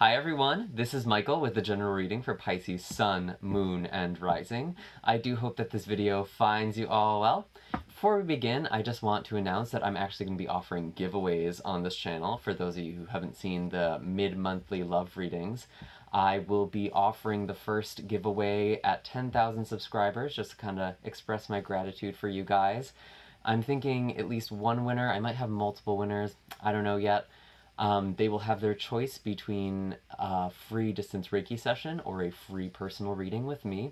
Hi everyone, this is Michael with the general reading for Pisces Sun, Moon, and Rising. I do hope that this video finds you all well. Before we begin, I just want to announce that I'm actually going to be offering giveaways on this channel for those of you who haven't seen the mid-monthly love readings. I will be offering the first giveaway at 10,000 subscribers just to kind of express my gratitude for you guys. I'm thinking at least one winner. I might have multiple winners. I don't know yet. They will have their choice between a free distance Reiki session or a free personal reading with me.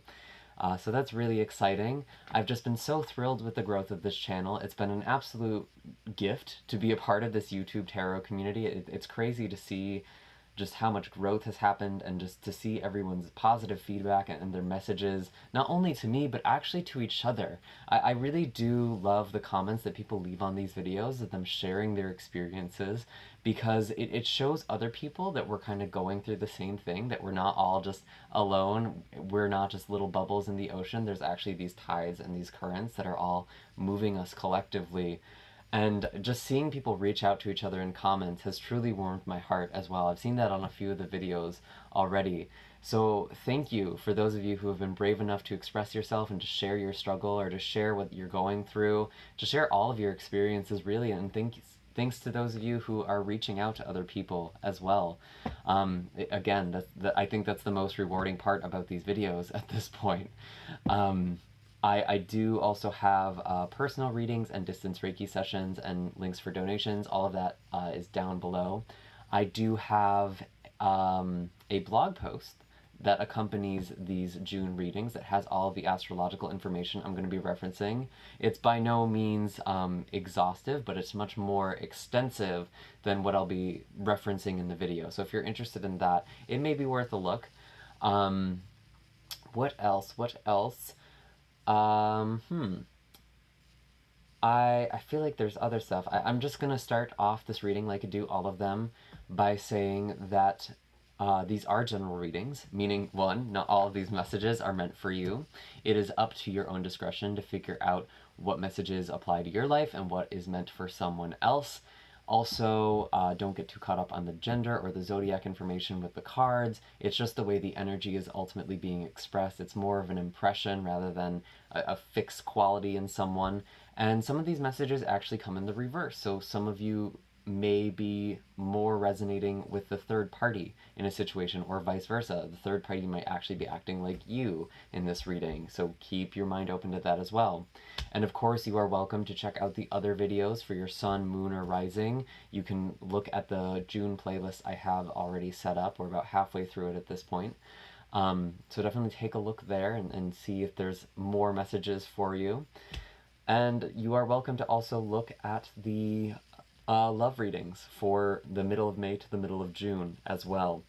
So that's really exciting. I've just been so thrilled with the growth of this channel. It's been an absolute gift to be a part of this YouTube tarot community. It's crazy to see just how much growth has happened and just to see everyone's positive feedback and their messages, not only to me, but actually to each other. I really do love the comments that people leave on these videos, of them sharing their experiences, because it shows other people that we're kind of going through the same thing, that we're not all just alone, we're not just little bubbles in the ocean. There's actually these tides and these currents that are all moving us collectively. And just seeing people reach out to each other in comments has truly warmed my heart as well. I've seen that on a few of the videos already. So thank you for those of you who have been brave enough to express yourself and to share your struggle or to share what you're going through, to share all of your experiences really, and thanks to those of you who are reaching out to other people as well. Again, I think that's the most rewarding part about these videos at this point. I do also have personal readings and distance Reiki sessions and links for donations. All of that is down below. I do have a blog post that accompanies these June readings that has all of the astrological information I'm going to be referencing. It's by no means exhaustive, but it's much more extensive than what I'll be referencing in the video. So if you're interested in that, it may be worth a look. What else? What else? I feel like there's other stuff. I'm just gonna start off this reading like I do all of them by saying that these are general readings, meaning one, not all of these messages are meant for you. It is up to your own discretion to figure out what messages apply to your life and what is meant for someone else. Also, don't get too caught up on the gender or the zodiac information with the cards. It's just the way the energy is ultimately being expressed. It's more of an impression rather than a fixed quality in someone. And some of these messages actually come in the reverse. So some of you may be more resonating with the third party in a situation, or vice versa. The third party might actually be acting like you in this reading, so keep your mind open to that as well. And of course, you are welcome to check out the other videos for your sun, moon, or rising. You can look at the June playlist I have already set up. We're about halfway through it at this point. So definitely take a look there and see if there's more messages for you. And you are welcome to also look at the love readings for the middle of May to the middle of June as well.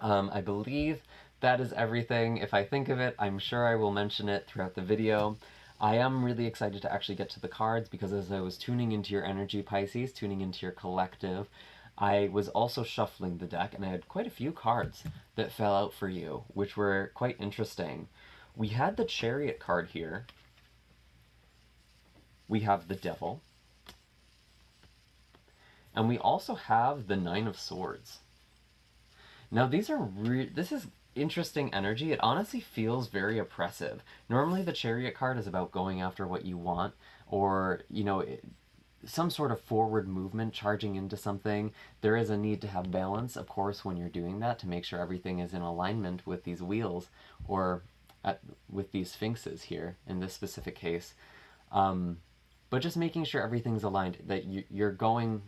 I believe that is everything. If I think of it, I'm sure I will mention it throughout the video. I am really excited to actually get to the cards because as I was tuning into your energy, Pisces, tuning into your collective, I was also shuffling the deck and I had quite a few cards that fell out for you, which were quite interesting. We had the Chariot card here. We have the Devil. And we also have the Nine of Swords. Now this is interesting energy. It honestly feels very oppressive. Normally the Chariot card is about going after what you want, or, you know, some sort of forward movement, charging into something. There is a need to have balance, of course, when you're doing that, to make sure everything is in alignment with these wheels, or with these sphinxes here, in this specific case. But just making sure everything's aligned, that you're going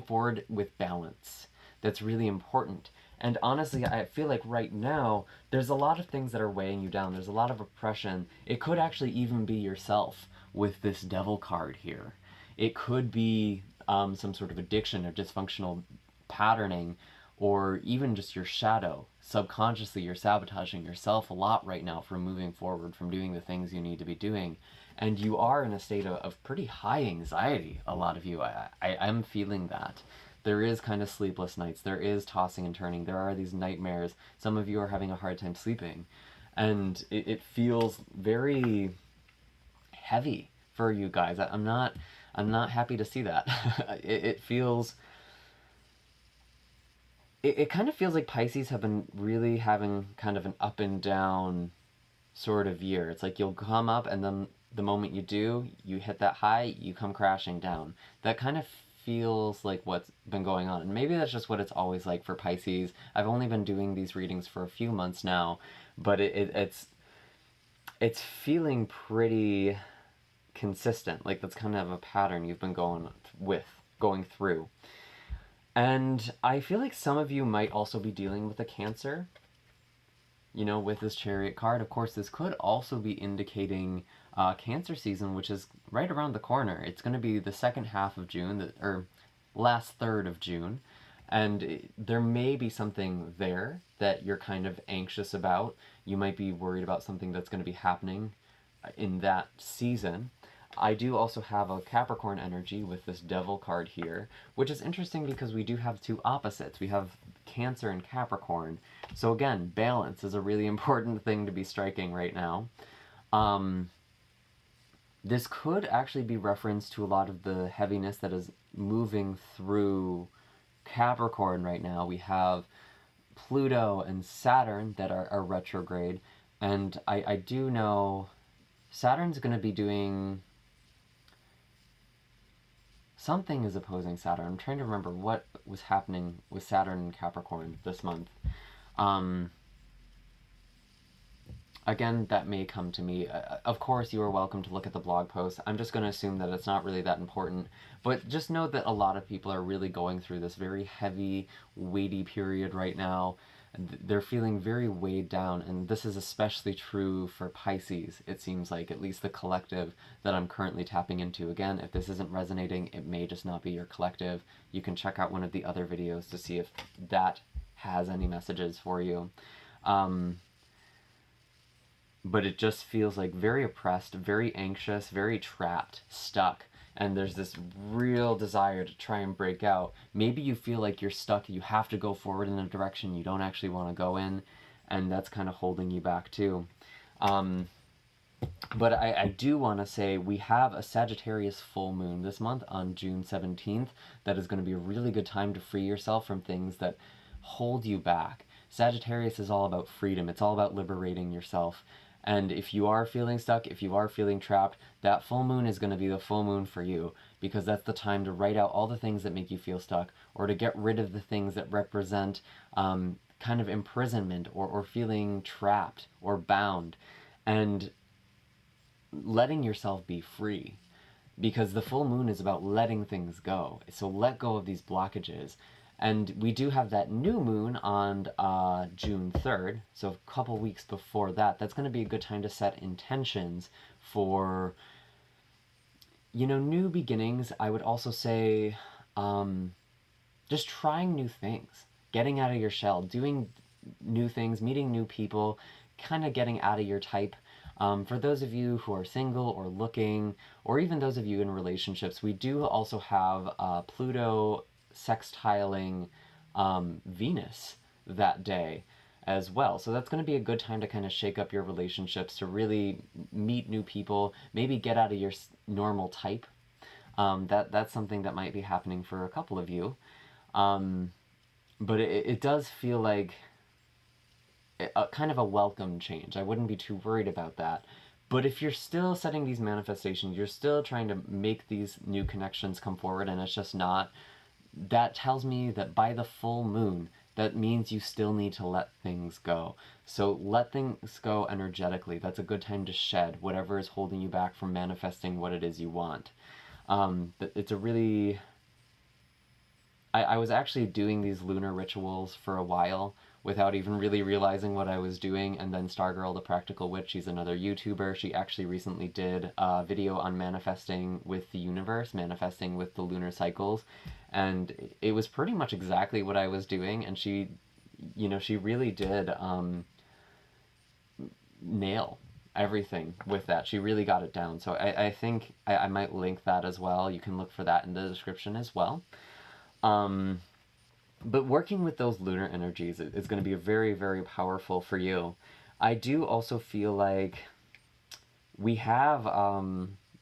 forward with balance. That's really important. And honestly, I feel like right now, there's a lot of things that are weighing you down. There's a lot of oppression. It could actually even be yourself with this Devil card here. It could be some sort of addiction or dysfunctional patterning, or even just your shadow. Subconsciously, you're sabotaging yourself a lot right now from moving forward, from doing the things you need to be doing. And you are in a state of pretty high anxiety, a lot of you. I'm feeling that. There is kind of sleepless nights. There is tossing and turning. There are these nightmares. Some of you are having a hard time sleeping. And it feels very heavy for you guys. I'm not happy to see that. It feels it kind of feels like Pisces have been really having kind of an up and down sort of year. It's like you'll come up, and then the moment you do, you hit that high, you come crashing down. That kind of feels like what's been going on. And maybe that's just what it's always like for Pisces. I've only been doing these readings for a few months now, but it's feeling pretty consistent. Like that's kind of a pattern you've been going through. And I feel like some of you might also be dealing with a Cancer, with this Chariot card. Of course, this could also be indicating Cancer season, which is right around the corner. It's going to be the second half of June, or last third of June, and there may be something there that you're kind of anxious about. You might be worried about something that's going to be happening in that season. I do also have a Capricorn energy with this Devil card here, which is interesting because we do have two opposites. We have Cancer and Capricorn. So again, balance is a really important thing to be striking right now. This could actually be reference to a lot of the heaviness that is moving through Capricorn right now. We have Pluto and Saturn that are retrograde, and I do know Saturn's going to be doing... Something is opposing Saturn. I'm trying to remember what was happening with Saturn and Capricorn this month. Again, that may come to me. Of course, you are welcome to look at the blog post. I'm just going to assume that it's not really that important. But just know that a lot of people are really going through this very heavy, weighty period right now. They're feeling very weighed down, and this is especially true for Pisces, it seems like, at least the collective that I'm currently tapping into. Again, if this isn't resonating, it may just not be your collective. You can check out one of the other videos to see if that has any messages for you. But it just feels like very oppressed, very anxious, very trapped, stuck. And there's this real desire to try and break out. Maybe you feel like you're stuck, you have to go forward in a direction you don't actually want to go in, and that's kind of holding you back too. But I do want to say we have a Sagittarius full moon this month on June 17th. That is going to be a really good time to free yourself from things that hold you back. Sagittarius is all about freedom. It's all about liberating yourself. And if you are feeling stuck, if you are feeling trapped, that full moon is going to be the full moon for you, because that's the time to write out all the things that make you feel stuck, or to get rid of the things that represent kind of imprisonment or feeling trapped or bound, and letting yourself be free. Because the full moon is about letting things go. So let go of these blockages. And we do have that new moon on June 3rd, so a couple weeks before that. That's going to be a good time to set intentions for, new beginnings. I would also say just trying new things, getting out of your shell, doing new things, meeting new people, kind of getting out of your type. For those of you who are single or looking, or even those of you in relationships, we do also have Pluto sextiling Venus that day as well. So that's going to be a good time to kind of shake up your relationships, to really meet new people, maybe get out of your normal type. That's something that might be happening for a couple of you. But it does feel like kind of a welcome change. I wouldn't be too worried about that. But if you're still setting these manifestations, you're still trying to make these new connections come forward, and it's just not, that tells me that by the full moon, that means you still need to let things go. So let things go energetically. That's a good time to shed whatever is holding you back from manifesting what it is you want. It's a really... I was actually doing these lunar rituals for a while without even really realizing what I was doing, and then Stargirl the Practical Witch, she's another YouTuber, she actually recently did a video on manifesting with the universe, manifesting with the lunar cycles, and it was pretty much exactly what I was doing, and she really did nail everything with that. She really got it down. So I think I might link that as well. You can look for that in the description as well. But working with those lunar energies is going to be very, very powerful for you. I do also feel like we have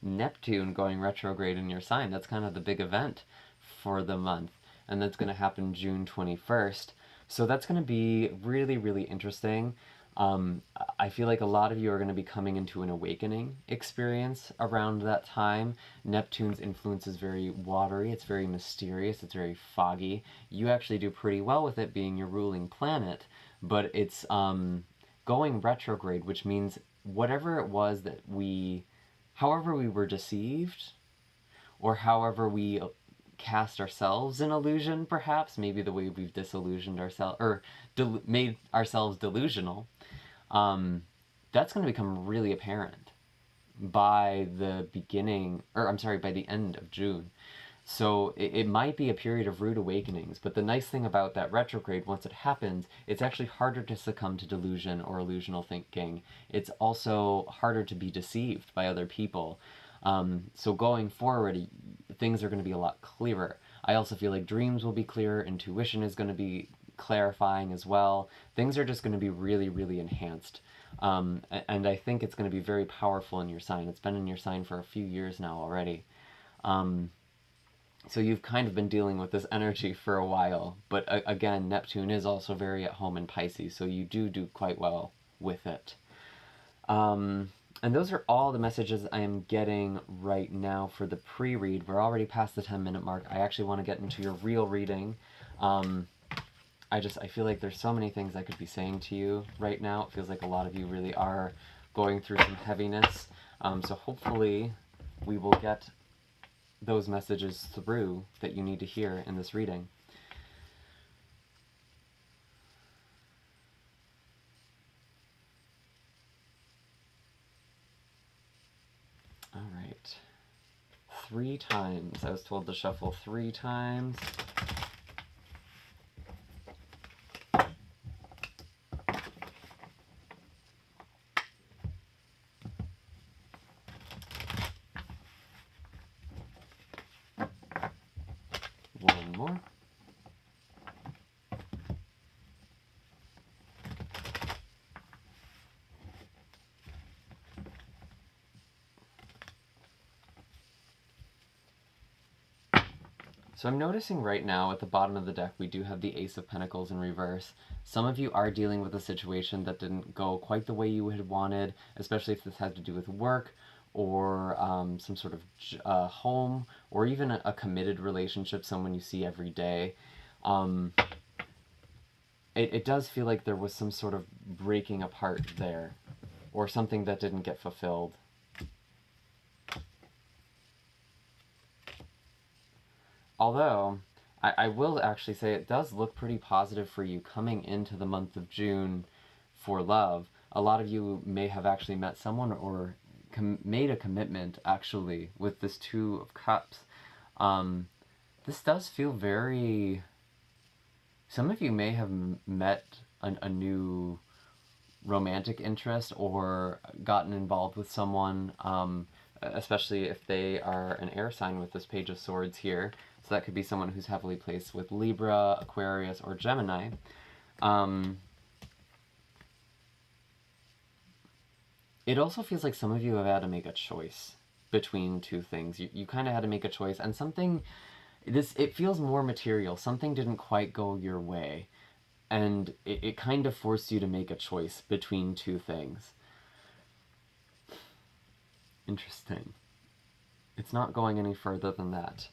Neptune going retrograde in your sign. That's kind of the big event for the month. And that's going to happen June 21st. So that's going to be really, really interesting. I feel like a lot of you are going to be coming into an awakening experience around that time. Neptune's influence is very watery, it's very mysterious, it's very foggy. You actually do pretty well with it being your ruling planet, but it's going retrograde, which means whatever it was that however we were deceived, or however we cast ourselves in illusion, perhaps, maybe the way we've disillusioned ourselves, or made ourselves delusional, that's going to become really apparent by the beginning, or I'm sorry, by the end of June. So it might be a period of rude awakenings, but the nice thing about that retrograde, once it happens, it's actually harder to succumb to delusion or illusional thinking. It's also harder to be deceived by other people. So going forward, things are going to be a lot clearer. I also feel like dreams will be clearer, intuition is going to be clarifying as well. Things are just going to be really, really enhanced. And I think it's going to be very powerful in your sign. It's been in your sign for a few years now already. So you've kind of been dealing with this energy for a while, but again, Neptune is also very at home in Pisces, so you do quite well with it. And those are all the messages I am getting right now for the pre-read. We're already past the 10-minute mark. I actually want to get into your real reading. I feel like there's so many things I could be saying to you right now. It feels like a lot of you really are going through some heaviness. So hopefully we will get those messages through that you need to hear in this reading. All right. 3 times. I was told to shuffle 3 times. One more. So I'm noticing right now at the bottom of the deck we do have the Ace of Pentacles in reverse. Some of you are dealing with a situation that didn't go quite the way you had wanted, especially if this had to do with work or some sort of home, or even a committed relationship, someone you see every day. It does feel like there was some sort of breaking apart there, or something that didn't get fulfilled. Although, I will actually say it does look pretty positive for you coming into the month of June for love. A lot of you may have actually met someone or made a commitment, actually, with this Two of Cups. This does feel very... Some of you may have met a new romantic interest or gotten involved with someone, especially if they are an air sign with this Page of Swords here. So that could be someone who's heavily placed with Libra, Aquarius, or Gemini. It also feels like some of you have had to make a choice between two things. You kind of had to make a choice, and something... it feels more material. Something didn't quite go your way, and it kind of forced you to make a choice between two things. Interesting. It's not going any further than that.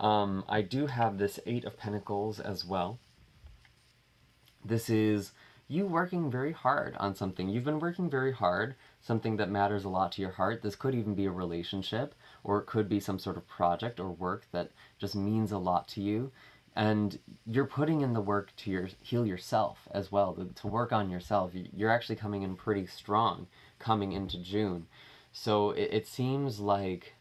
I do have this Eight of Pentacles as well. This is you working very hard on something. You've been working very hard, something that matters a lot to your heart. This could even be a relationship, or it could be some sort of project or work that just means a lot to you. And you're putting in the work to heal yourself as well, to work on yourself. You're actually coming in pretty strong coming into June. So it seems like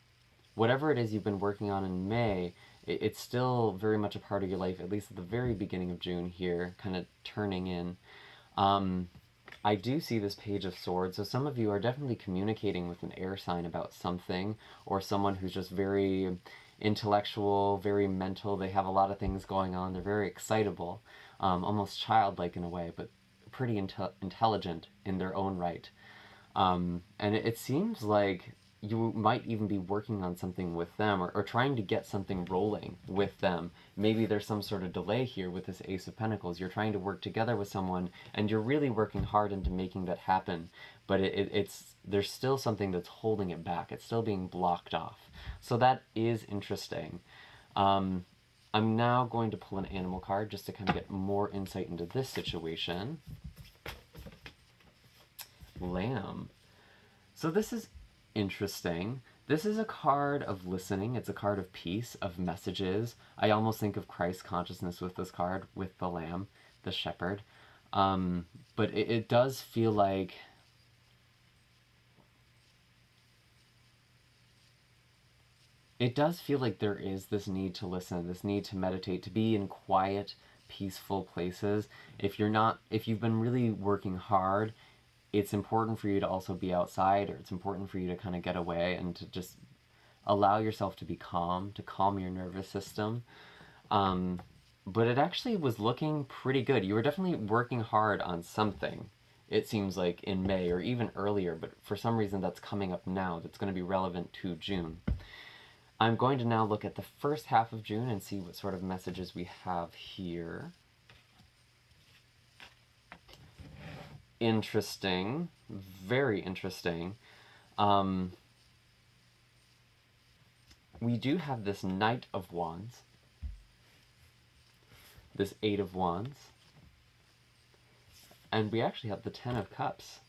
whatever it is you've been working on in May, it's still very much a part of your life, at least at the very beginning of June here, kind of turning in. I do see this Page of Swords, so some of you are definitely communicating with an air sign about something, or someone who's just very intellectual, very mental. They have a lot of things going on. They're very excitable, almost childlike in a way, but pretty intelligent in their own right. And it seems like you might even be working on something with them, or trying to get something rolling with them. Maybe there's some sort of delay here with this Ace of Pentacles. You're trying to work together with someone, and you're really working hard into making that happen, but it's there's still something that's holding it back. It's still being blocked off. So that is interesting. I'm now going to pull an animal card just to kind of get more insight into this situation. Lamb. So this is interesting. This is a card of listening. It's a card of peace, of messages. I almost think of Christ consciousness with this card, with the lamb, the shepherd. But it does feel like there is this need to listen, this need to meditate, to be in quiet, peaceful places. If you've been really working hard, it's important for you to also be outside, or it's important for you to kind of get away and to just allow yourself to be calm, to calm your nervous system. But it actually was looking pretty good. You were definitely working hard on something, it seems like, in May or even earlier, but for some reason that's coming up now that's going to be relevant to June. I'm going to now look at the first half of June and see what sort of messages we have here. Interesting. Very interesting. We do have this Knight of Wands, this Eight of Wands, and we actually have the Ten of Cups.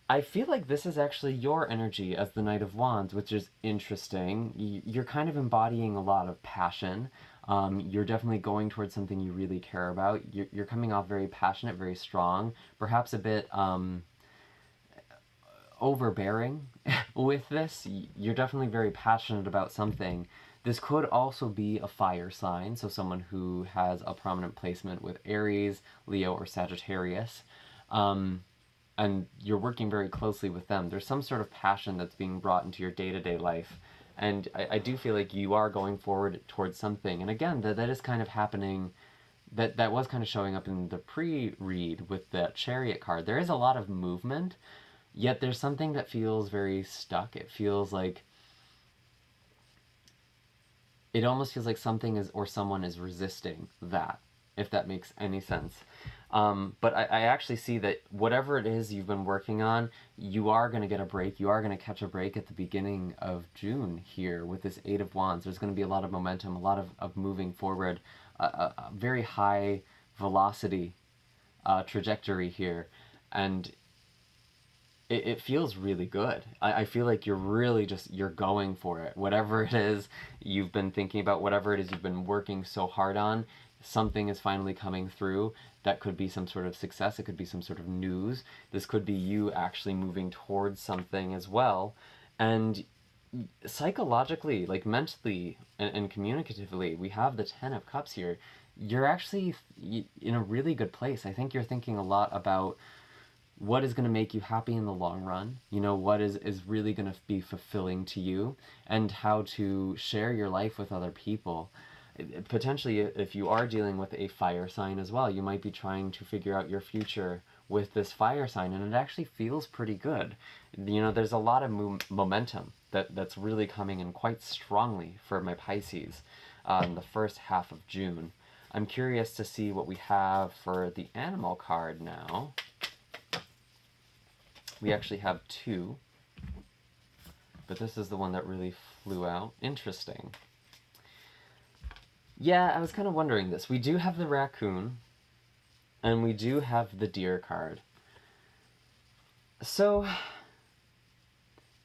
I feel like this is actually your energy as the Knight of Wands, which is interesting. You're kind of embodying a lot of passion. You're definitely going towards something you really care about. You're coming off very passionate, very strong, perhaps a bit overbearing with this. You're definitely very passionate about something. This could also be a fire sign, so someone who has a prominent placement with Aries, Leo, or Sagittarius. And you're working very closely with them. There's some sort of passion that's being brought into your day-to-day life. And I do feel like you are going forward towards something. And again, that is kind of happening, that was kind of showing up in the pre-read with the Chariot card. There is a lot of movement, yet there's something that feels very stuck. It feels like, it almost feels like something is, or someone is resisting that, if that makes any sense. But I actually see that whatever it is you've been working on, you are going to get a break. You are going to catch a break at the beginning of June here with this Eight of Wands. There's going to be a lot of momentum, a lot of moving forward, a very high velocity trajectory here. And it feels really good. I feel like you're really you're going for it. Whatever it is you've been thinking about, whatever it is you've been working so hard on, something is finally coming through. That could be some sort of success. It could be some sort of news. This could be you actually moving towards something as well. And psychologically, like mentally and communicatively, we have the Ten of Cups here. You're actually in a really good place. I think you're thinking a lot about what is going to make you happy in the long run, what is really going to be fulfilling to you, and how to share your life with other people. Potentially, if you are dealing with a fire sign as well, you might be trying to figure out your future with this fire sign, and it actually feels pretty good. There's a lot of momentum that's really coming in quite strongly for my Pisces in the first half of June. I'm curious to see what we have for the animal card now. We actually have two, but this is the one that really flew out. Interesting. Yeah, I was kind of wondering this. We do have the raccoon, and we do have the deer card. So,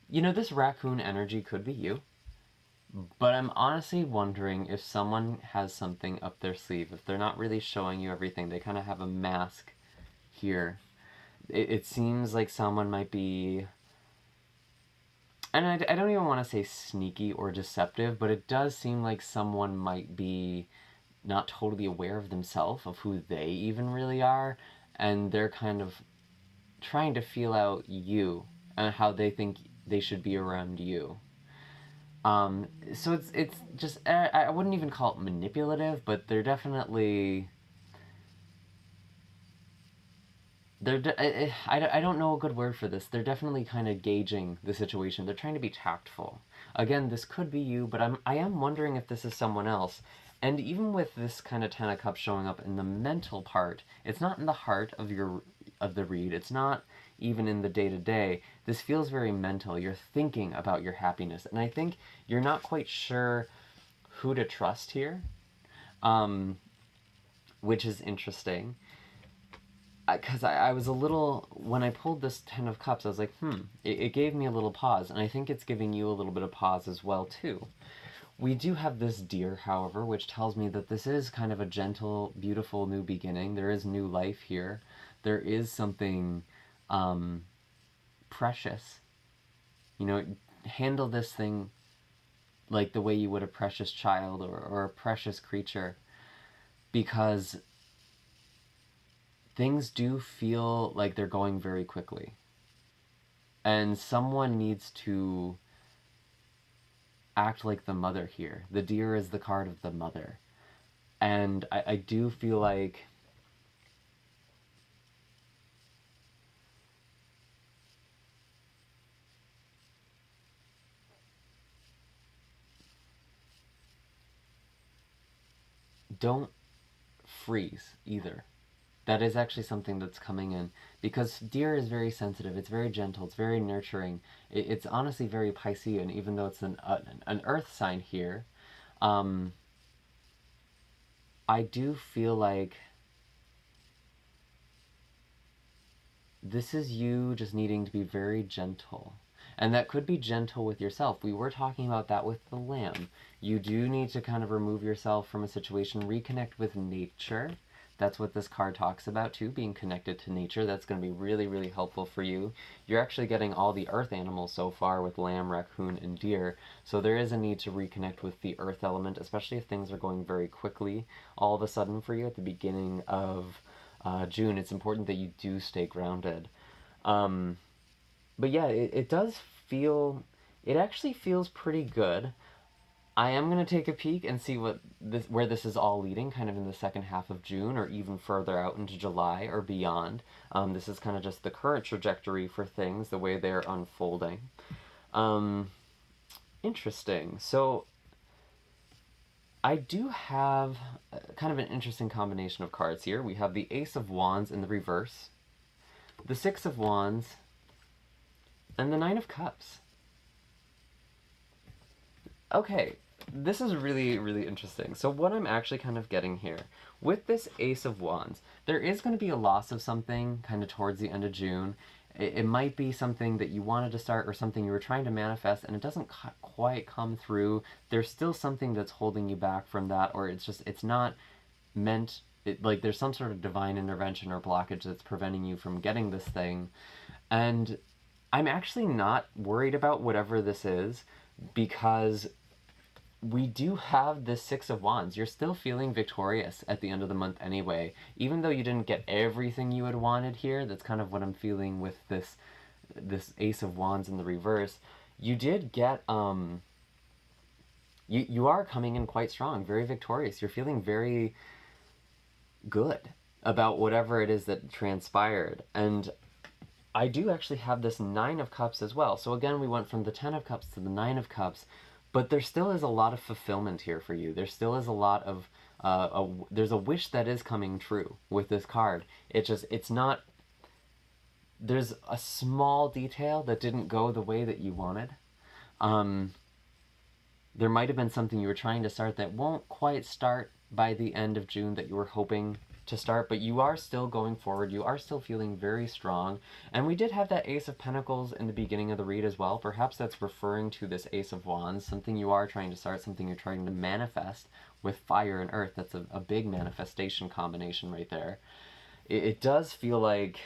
this raccoon energy could be you, but I'm honestly wondering if someone has something up their sleeve, if they're not really showing you everything. They kind of have a mask here. It seems like someone might be, and I don't even want to say sneaky or deceptive, but it does seem like someone might be not totally aware of themselves, of who they even really are, and they're kind of trying to feel out you and how they think they should be around you. So it's just, I wouldn't even call it manipulative, but they're definitely, I don't know a good word for this. They're definitely kind of gauging the situation. They're trying to be tactful. Again, this could be you, but I am wondering if this is someone else. And even with this kind of Ten of Cups showing up in the mental part, it's not in the heart of the read. It's not even in the day to day. This feels very mental. You're thinking about your happiness, and I think you're not quite sure who to trust here, um, which is interesting. Because I was a little, when I pulled this Ten of Cups, I was like, it gave me a little pause, and I think it's giving you a little bit of pause as well, too. We do have this Deer, however, which tells me that this is kind of a gentle, beautiful new beginning. There is new life here. There is something precious. You know, handle this thing like the way you would a precious child or a precious creature, because things do feel like they're going very quickly. And someone needs to act like the mother here. The Deer is the card of the mother. And I do feel like don't freeze either. That is actually something that's coming in, because Deer is very sensitive. It's very gentle. It's very nurturing. It's honestly very Piscean, even though it's an Earth sign here. Um, I do feel like this is you just needing to be very gentle. And that could be gentle with yourself. We were talking about that with the Lamb. You do need to kind of remove yourself from a situation, reconnect with nature. That's what this card talks about too, being connected to nature. That's going to be really, really helpful for you. You're actually getting all the earth animals so far with lamb, raccoon, and deer. So there is a need to reconnect with the earth element, especially if things are going very quickly all of a sudden for you at the beginning of June. It's important that you do stay grounded. Um, but yeah, it does feel, it actually feels pretty good. I am gonna take a peek and see where this is all leading, kind of in the second half of June or even further out into July or beyond. This is kind of just the current trajectory for things, the way they're unfolding. Um, Interesting. So I do have kind of an interesting combination of cards here. We have the Ace of Wands in the reverse, the Six of Wands, and the Nine of Cups. Okay, this is really, really interesting. So what I'm actually kind of getting here, with this Ace of Wands, there is going to be a loss of something kind of towards the end of June. It might be something that you wanted to start or something you were trying to manifest and it doesn't quite come through. There's still something that's holding you back from that, or it's not meant, like there's some sort of divine intervention or blockage that's preventing you from getting this thing. And I'm actually not worried about whatever this is, because we do have this Six of Wands. You're still feeling victorious at the end of the month anyway. Even though you didn't get everything you had wanted here, that's kind of what I'm feeling with this Ace of Wands in the reverse. You did get you are coming in quite strong, very victorious. You're feeling very good about whatever it is that transpired. And I do actually have this Nine of Cups as well. So again, we went from the Ten of Cups to the Nine of Cups, but there still is a lot of fulfillment here for you. There still is a lot of there's a wish that is coming true with this card. It's not, there's a small detail that didn't go the way that you wanted. Um, there might have been something you were trying to start that won't quite start by the end of June that you were hoping to start, but you are still going forward. You are still feeling very strong. And we did have that Ace of Pentacles in the beginning of the read as well. Perhaps that's referring to this Ace of Wands, something you are trying to start, something you're trying to manifest with fire and earth. That's a big manifestation combination right there. It does feel like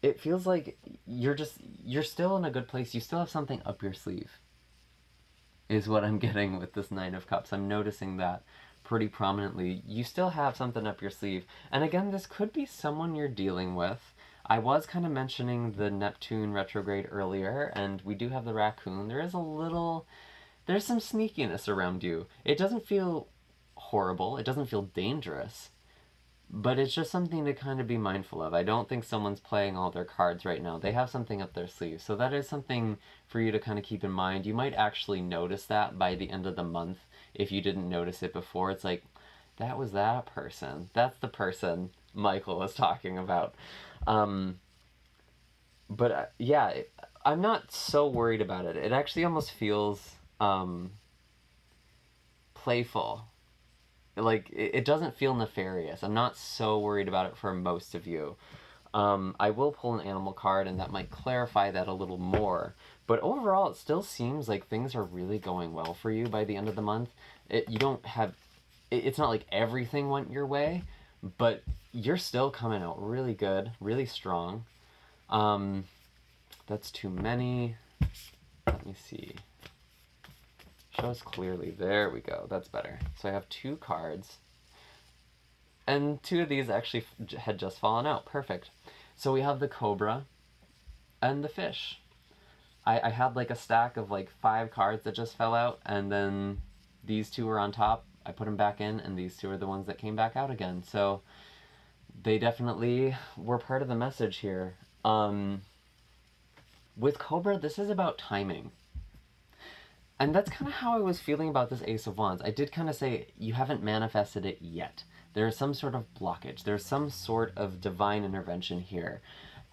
it feels like you're still in a good place. You still have something up your sleeve, is what I'm getting with this Nine of Cups. I'm noticing that pretty prominently. You still have something up your sleeve. And again, this could be someone you're dealing with. I was kind of mentioning the Neptune retrograde earlier, and we do have the raccoon. There is a little there's some sneakiness around you. It doesn't feel horrible, it doesn't feel dangerous, but it's just something to kind of be mindful of. I don't think someone's playing all their cards right now. They have something up their sleeve. So that is something for you to kind of keep in mind. You might actually notice that by the end of the month if you didn't notice it before. It's like, that was that person. That's the person Michael was talking about. But yeah, I'm not so worried about it. It actually almost feels playful. Like, it doesn't feel nefarious. I'm not so worried about it for most of you. I will pull an animal card, and that might clarify that a little more. But overall, it still seems like things are really going well for you by the end of the month. You don't have... It's not like everything went your way, but you're still coming out really good, really strong. That's too many. Let me see. Show us clearly. There we go. That's better. So I have 2 cards. And 2 of these actually had just fallen out. Perfect. So we have the cobra and the fish. I had like a stack of like 5 cards that just fell out, and then these 2 were on top. I put them back in, and these 2 are the ones that came back out again. So they definitely were part of the message here. With Cobra, this is about timing. And that's kind of how I was feeling about this Ace of Wands. I did kind of say, you haven't manifested it yet. There is some sort of blockage. There's some sort of divine intervention here.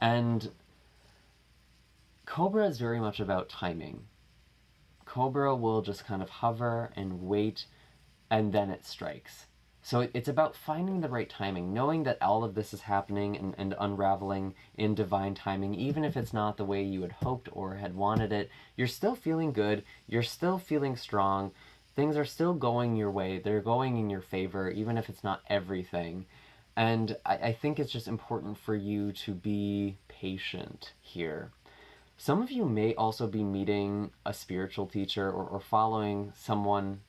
And Cobra is very much about timing. Cobra will just kind of hover and wait, and then it strikes. So it's about finding the right timing, knowing that all of this is happening and unraveling in divine timing, even if it's not the way you had hoped or had wanted it. You're still feeling good. You're still feeling strong. Things are still going your way. They're going in your favor, even if it's not everything. And I think it's just important for you to be patient here. Some of you may also be meeting a spiritual teacher or following someone,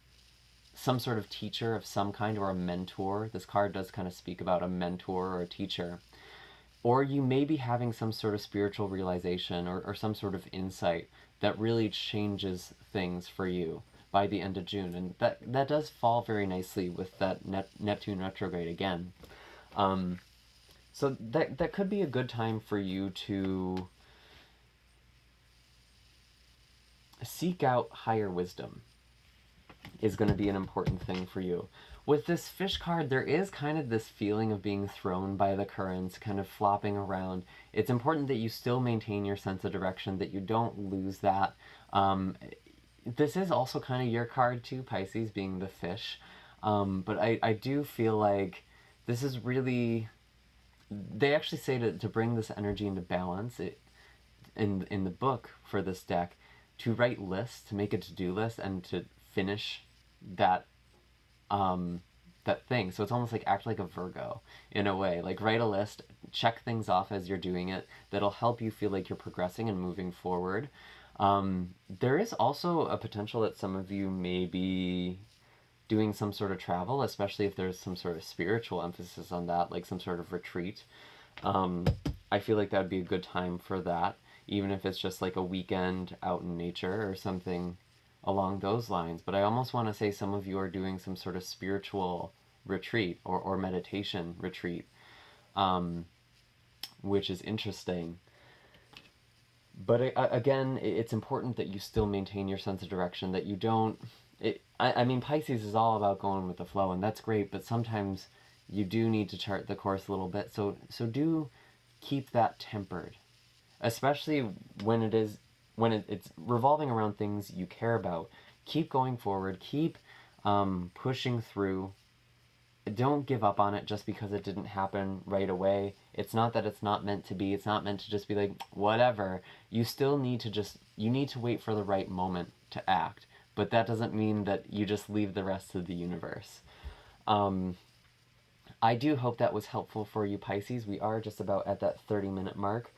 some sort of teacher of some kind, or a mentor. This card does kind of speak about a mentor or a teacher. Or you may be having some sort of spiritual realization or some sort of insight that really changes things for you by the end of June. And that does fall very nicely with that Neptune retrograde again. So that could be a good time for you to seek out higher wisdom. Is going to be an important thing for you. With this fish card, there is kind of this feeling of being thrown by the currents, kind of flopping around. It's important that you still maintain your sense of direction, that you don't lose that. This is also kind of your card too, Pisces, being the fish. But I do feel like this is really... They actually say to bring this energy into balance, in the book for this deck, to write lists, to make a to-do list, and to finish that that thing. So it's almost like act like a Virgo in a way. Like, write a list, check things off as you're doing it. That'll help you feel like you're progressing and moving forward. There is also a potential that some of you may be doing some sort of travel, especially if there's some sort of spiritual emphasis on that, like some sort of retreat. I feel like that would be a good time for that, even if it's just like a weekend out in nature or something along those lines. But I almost want to say some of you are doing some sort of spiritual retreat or meditation retreat, which is interesting. But again, it's important that you still maintain your sense of direction, that you don't... I mean, Pisces is all about going with the flow, and that's great, but sometimes you do need to chart the course a little bit. So do keep that tempered, especially when it's revolving around things you care about. Keep going forward. Keep pushing through. Don't give up on it just because it didn't happen right away. It's not that it's not meant to be. It's not meant to just be like, whatever. You still need to you need to wait for the right moment to act. But that doesn't mean that you just leave the rest of the universe. I do hope that was helpful for you, Pisces. We are just about at that 30-minute mark.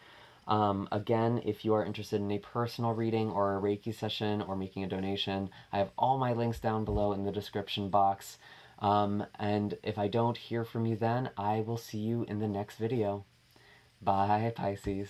Again, if you are interested in a personal reading or a Reiki session or making a donation, I have all my links down below in the description box. And if I don't hear from you then, I will see you in the next video. Bye, Pisces.